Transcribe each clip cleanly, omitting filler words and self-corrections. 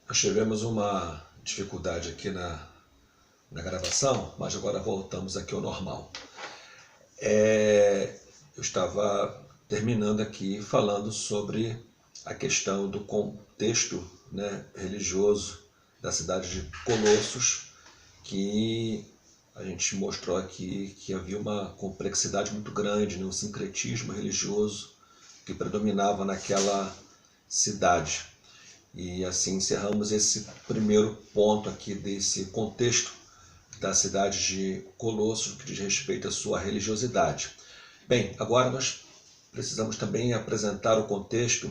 Nós tivemos uma dificuldade aqui na gravação, mas agora voltamos aqui ao normal. Eu estava terminando aqui falando sobre a questão do contexto, religioso da cidade de Colossos, que a gente mostrou aqui que havia uma complexidade muito grande, um sincretismo religioso que predominava naquela cidade. E assim encerramos esse primeiro ponto aqui desse contexto da cidade de Colossos, que diz respeito à sua religiosidade. Bem, agora nós precisamos também apresentar o contexto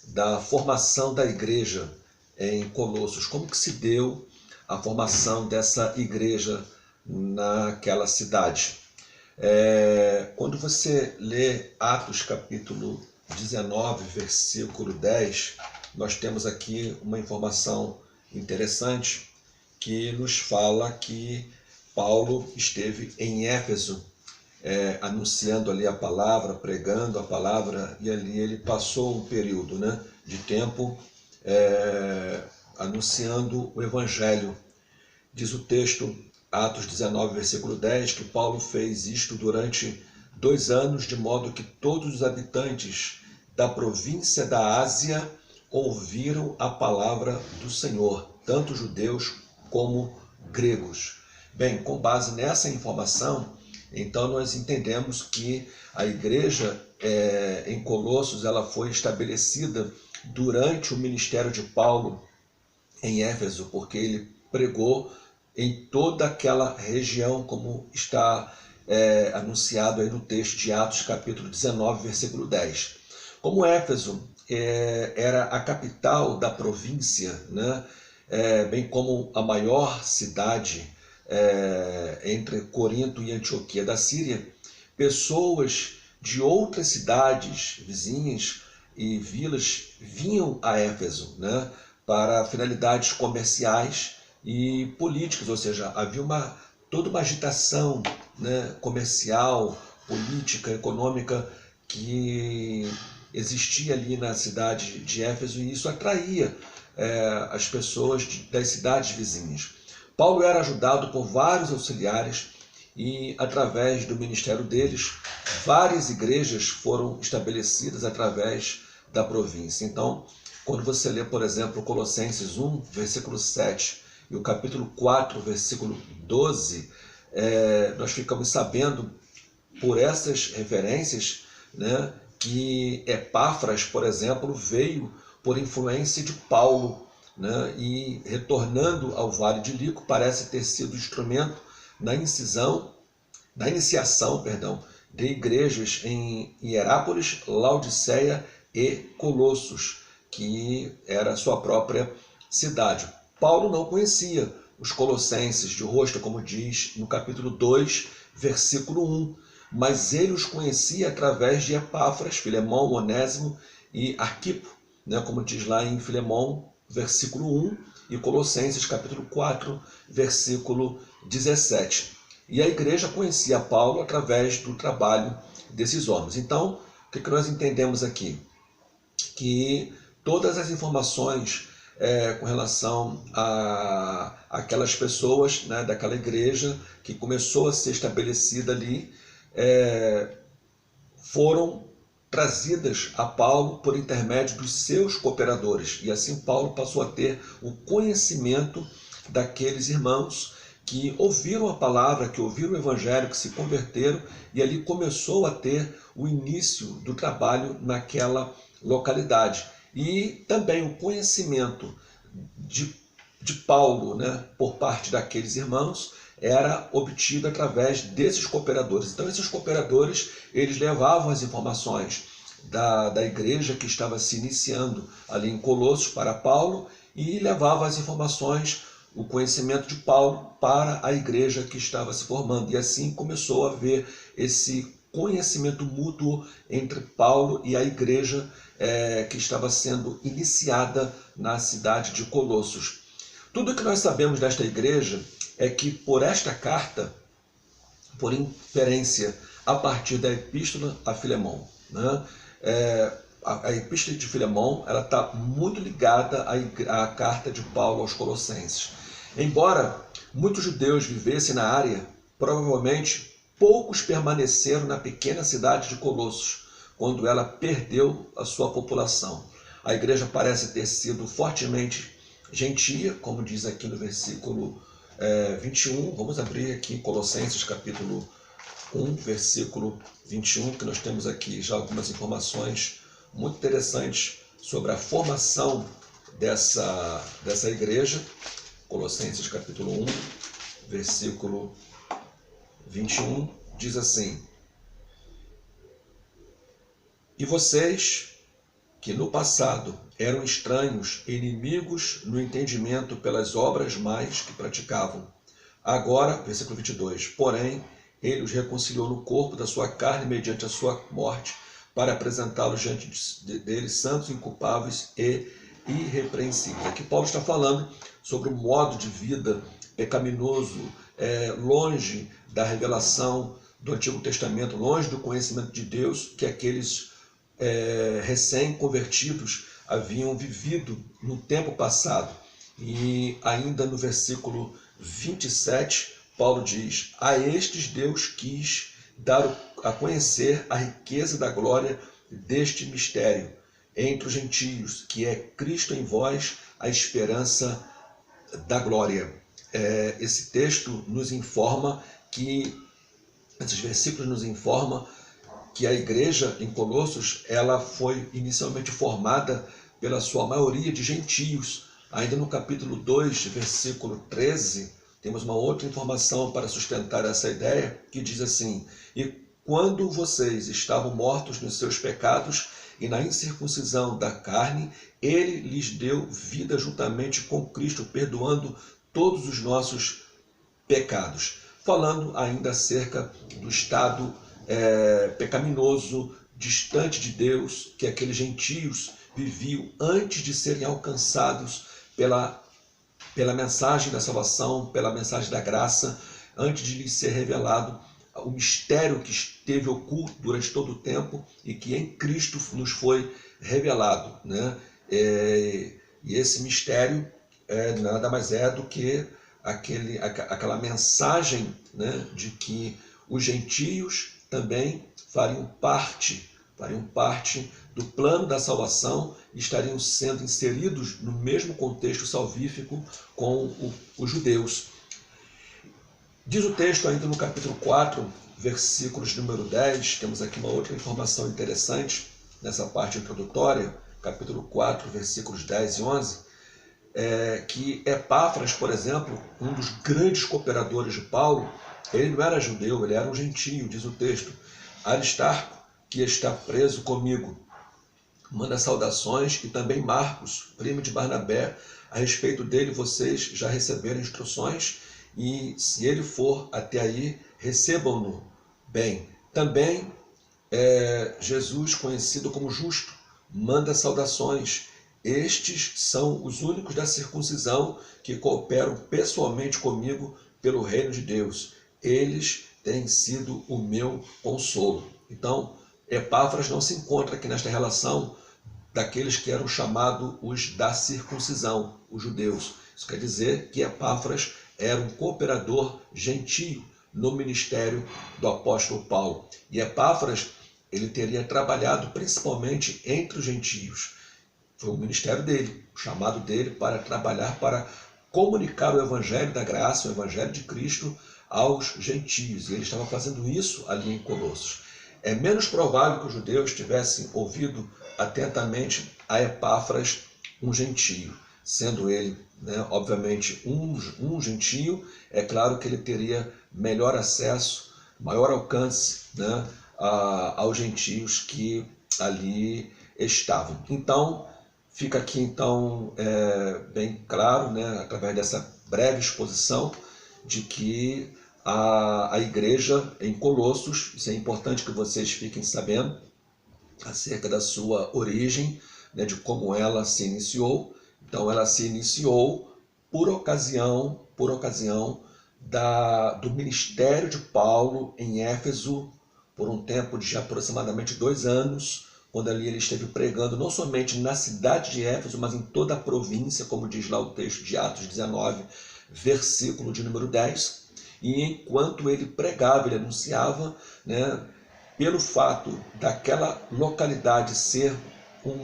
da formação da igreja em Colossos. Como que se deu a formação dessa igreja naquela cidade? Quando você lê Atos capítulo 19, versículo 10, nós temos aqui uma informação interessante que nos fala que Paulo esteve em Éfeso, anunciando ali a palavra, pregando a palavra, e ali ele passou um período de tempo anunciando o evangelho. Diz o texto, Atos 19, versículo 10, que Paulo fez isto durante 2 anos, de modo que todos os habitantes da província da Ásia ouviram a palavra do Senhor, tanto judeus como gregos. Bem, com base nessa informação, então nós entendemos que a igreja em Colossos ela foi estabelecida durante o ministério de Paulo em Éfeso, porque ele pregou em toda aquela região, como está anunciado aí no texto de Atos capítulo 19, versículo 10. Como Éfeso era a capital da província, bem como a maior cidade entre Corinto e Antioquia da Síria, pessoas de outras cidades vizinhas e vilas vinham a Éfeso, para finalidades comerciais e políticas, ou seja, havia toda uma agitação comercial, política, econômica que existia ali na cidade de Éfeso, e isso atraía as pessoas das cidades vizinhas. Paulo era ajudado por vários auxiliares e, através do ministério deles, várias igrejas foram estabelecidas através da província. Então, quando você lê, por exemplo, Colossenses 1, versículo 7 e o capítulo 4, versículo 12, nós ficamos sabendo, por essas referências, que Epáfras, por exemplo, veio por influência de Paulo, e retornando ao Vale de Lico, parece ter sido instrumento na iniciação de igrejas em Hierápolis, Laodiceia e Colossos, que era a sua própria cidade. Paulo não conhecia os colossenses de rosto, como diz no capítulo 2, versículo 1, mas ele os conhecia através de Epáfras, Filemão, Onésimo e Arquipo, como diz lá em Filemão, versículo 1, e Colossenses, capítulo 4, versículo 17. E a igreja conhecia Paulo através do trabalho desses homens. Então, o que nós entendemos aqui? Que todas as informações com relação a aquelas pessoas daquela igreja que começou a ser estabelecida ali foram trazidas a Paulo por intermédio dos seus cooperadores. E assim Paulo passou a ter o conhecimento daqueles irmãos que ouviram a palavra, que ouviram o evangelho, que se converteram, e ali começou a ter o início do trabalho naquela localidade. E também o conhecimento de Paulo, por parte daqueles irmãos, era obtido através desses cooperadores. Então, esses cooperadores, eles levavam as informações da igreja que estava se iniciando ali em Colossos para Paulo, e levavam as informações, o conhecimento de Paulo para a igreja que estava se formando. E assim começou a haver esse conhecimento mútuo entre Paulo e a igreja que estava sendo iniciada na cidade de Colossos. Tudo o que nós sabemos desta igreja é que por esta carta, por inferência, a partir da epístola a Filemão, a Epístola de Filemão está muito ligada à carta de Paulo aos Colossenses. Embora muitos judeus vivessem na área, provavelmente poucos permaneceram na pequena cidade de Colossos, quando ela perdeu a sua população. A igreja parece ter sido fortemente gentia, como diz aqui no versículo 21. Vamos abrir aqui Colossenses capítulo 1, versículo 21, que nós temos aqui já algumas informações muito interessantes sobre a formação dessa igreja. Colossenses capítulo 1, versículo 21, diz assim: E vocês, que no passado eram estranhos e inimigos no entendimento pelas obras mais que praticavam, agora, versículo 22, porém, ele os reconciliou no corpo da sua carne mediante a sua morte, para apresentá-los diante dele santos, inculpáveis e irrepreensíveis. Aqui Paulo está falando sobre o modo de vida pecaminoso, longe da revelação do Antigo Testamento, longe do conhecimento de Deus, que aqueles recém-convertidos haviam vivido no tempo passado. E ainda no versículo 27, Paulo diz: a estes Deus quis dar a conhecer a riqueza da glória deste mistério entre os gentios, que é Cristo em vós, a esperança da glória. Esse texto nos informa esses versículos nos informam que a igreja em Colossos ela foi inicialmente formada pela sua maioria de gentios. Ainda no capítulo 2, versículo 13, temos uma outra informação para sustentar essa ideia, que diz assim: e quando vocês estavam mortos nos seus pecados e na incircuncisão da carne, ele lhes deu vida juntamente com Cristo, perdoando todos os nossos pecados. Falando ainda acerca do estado pecaminoso, distante de Deus, que aqueles gentios viviam antes de serem alcançados pela mensagem da salvação, pela mensagem da graça, antes de lhes ser revelado o mistério que esteve oculto durante todo o tempo e que em Cristo nos foi revelado, né? E esse mistério nada mais é do que aquela mensagem, né, de que os gentios também fariam parte do plano da salvação e estariam sendo inseridos no mesmo contexto salvífico com os judeus. Diz o texto ainda no capítulo 4, versículos número 10, temos aqui uma outra informação interessante nessa parte introdutória, capítulo 4, versículos 10 e 11, que Epáfras, por exemplo, um dos grandes cooperadores de Paulo, ele não era judeu, ele era um gentio, diz o texto. Aristarco, que está preso comigo, manda saudações, e também Marcos, primo de Barnabé. A respeito dele vocês já receberam instruções, e se ele for até aí, recebam-no bem. Também Jesus, conhecido como Justo, manda saudações. Estes são os únicos da circuncisão que cooperam pessoalmente comigo pelo reino de Deus. Eles têm sido o meu consolo. Então, Epáfras não se encontra aqui nesta relação daqueles que eram chamados os da circuncisão, os judeus. Isso quer dizer que Epáfras era um cooperador gentio no ministério do apóstolo Paulo. E Epáfras, ele teria trabalhado principalmente entre os gentios. Foi o ministério dele, o chamado dele para trabalhar, para comunicar o evangelho da graça, o evangelho de Cristo aos gentios. E ele estava fazendo isso ali em Colossos. É menos provável que os judeus tivessem ouvido atentamente a Epáfras, um gentio. Sendo ele, né, obviamente, um gentio, é claro que ele teria melhor acesso, maior alcance, né, aos gentios que ali estavam. Então, fica aqui então bem claro, né, através dessa breve exposição, de que a igreja em Colossos, isso é importante que vocês fiquem sabendo, acerca da sua origem, né, de como ela se iniciou. Então, ela se iniciou por ocasião do ministério de Paulo em Éfeso, por um tempo de aproximadamente 2 anos, quando ali ele esteve pregando não somente na cidade de Éfeso, mas em toda a província, como diz lá o texto de Atos 19, versículo de número 10. E enquanto ele pregava, ele anunciava, né, pelo fato daquela localidade ser um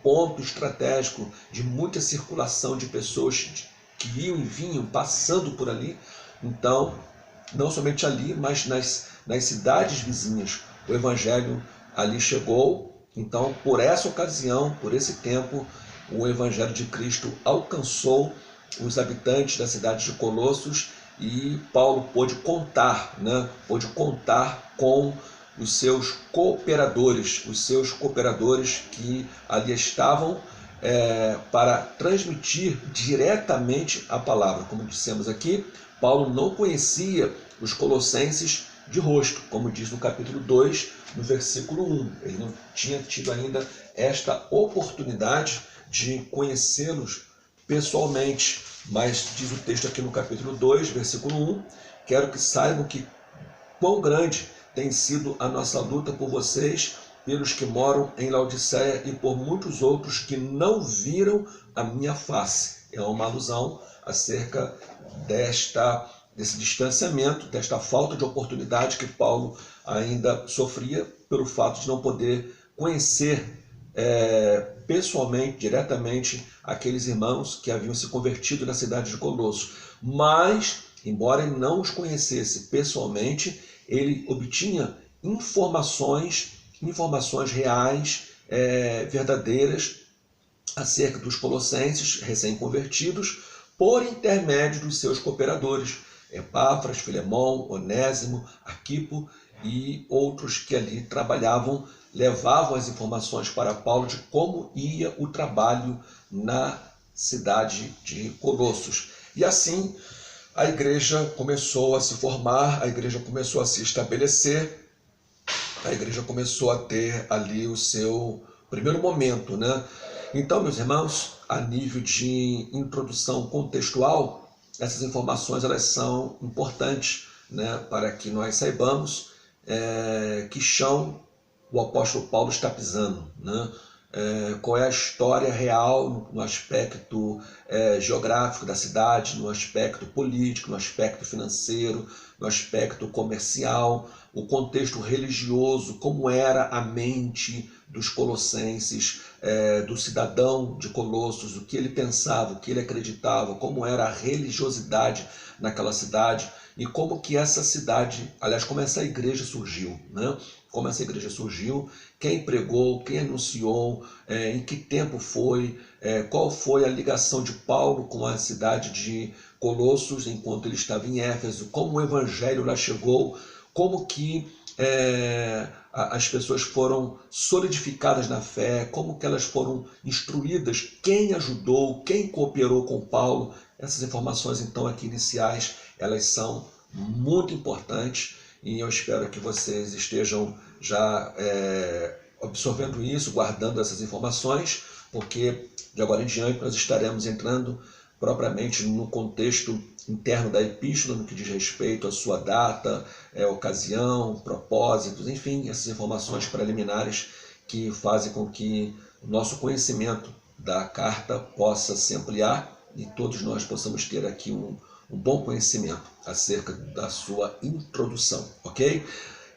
ponto estratégico de muita circulação de pessoas que iam e vinham, passando por ali. Então, não somente ali, mas nas cidades vizinhas, o evangelho ali chegou. Então, por essa ocasião, por esse tempo, o evangelho de Cristo alcançou os habitantes da cidade de Colossos, e Paulo pôde contar, né? Pôde contar com os seus cooperadores que ali estavam para transmitir diretamente a palavra. Como dissemos aqui, Paulo não conhecia os colossenses de rosto, como diz no capítulo 2, no versículo 1. Ele não tinha tido ainda esta oportunidade de conhecê-los pessoalmente, mas diz o texto aqui no capítulo 2, versículo 1, quero que saibam que quão grande tem sido a nossa luta por vocês, pelos que moram em Laodiceia e por muitos outros que não viram a minha face. É uma alusão acerca desse distanciamento, desta falta de oportunidade que Paulo ainda sofria pelo fato de não poder conhecer pessoalmente, diretamente, aqueles irmãos que haviam se convertido na cidade de Colossos. Mas, embora ele não os conhecesse pessoalmente, ele obtinha informações reais, verdadeiras, acerca dos colossenses recém-convertidos, por intermédio dos seus cooperadores, Epáfras, Filemão, Onésimo, Arquipo e outros que ali trabalhavam, levavam as informações para Paulo de como ia o trabalho na cidade de Colossos. E assim a igreja começou a se formar, a igreja começou a se estabelecer, a igreja começou a ter ali o seu primeiro momento, né? Então, meus irmãos, a nível de introdução contextual, essas informações elas são importantes, né, para que nós saibamos que chão o apóstolo Paulo está pisando, né? Qual é a história real no aspecto geográfico da cidade, no aspecto político, no aspecto financeiro, no aspecto comercial, o contexto religioso, como era a mente dos colossenses, do cidadão de Colossos, o que ele pensava, o que ele acreditava, como era a religiosidade naquela cidade e como que essa cidade, aliás, como essa igreja surgiu, né? Como essa igreja surgiu, quem pregou, quem anunciou, em que tempo foi, qual foi a ligação de Paulo com a cidade de Colossos enquanto ele estava em Éfeso, como o evangelho lá chegou, como que as pessoas foram solidificadas na fé, como que elas foram instruídas, quem ajudou, quem cooperou com Paulo. Essas informações, então, aqui iniciais, elas são muito importantes e eu espero que vocês estejam já absorvendo isso, guardando essas informações, porque de agora em diante nós estaremos entrando propriamente no contexto interno da epístola, no que diz respeito à sua data, ocasião, propósitos, enfim, essas informações preliminares que fazem com que o nosso conhecimento da carta possa se ampliar e todos nós possamos ter aqui um bom conhecimento acerca da sua introdução, ok?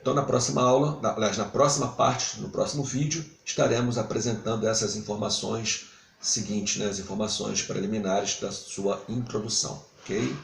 Então, na próxima aula, aliás, na próxima parte, no próximo vídeo, estaremos apresentando essas informações seguintes, né, as informações preliminares da sua introdução, ok?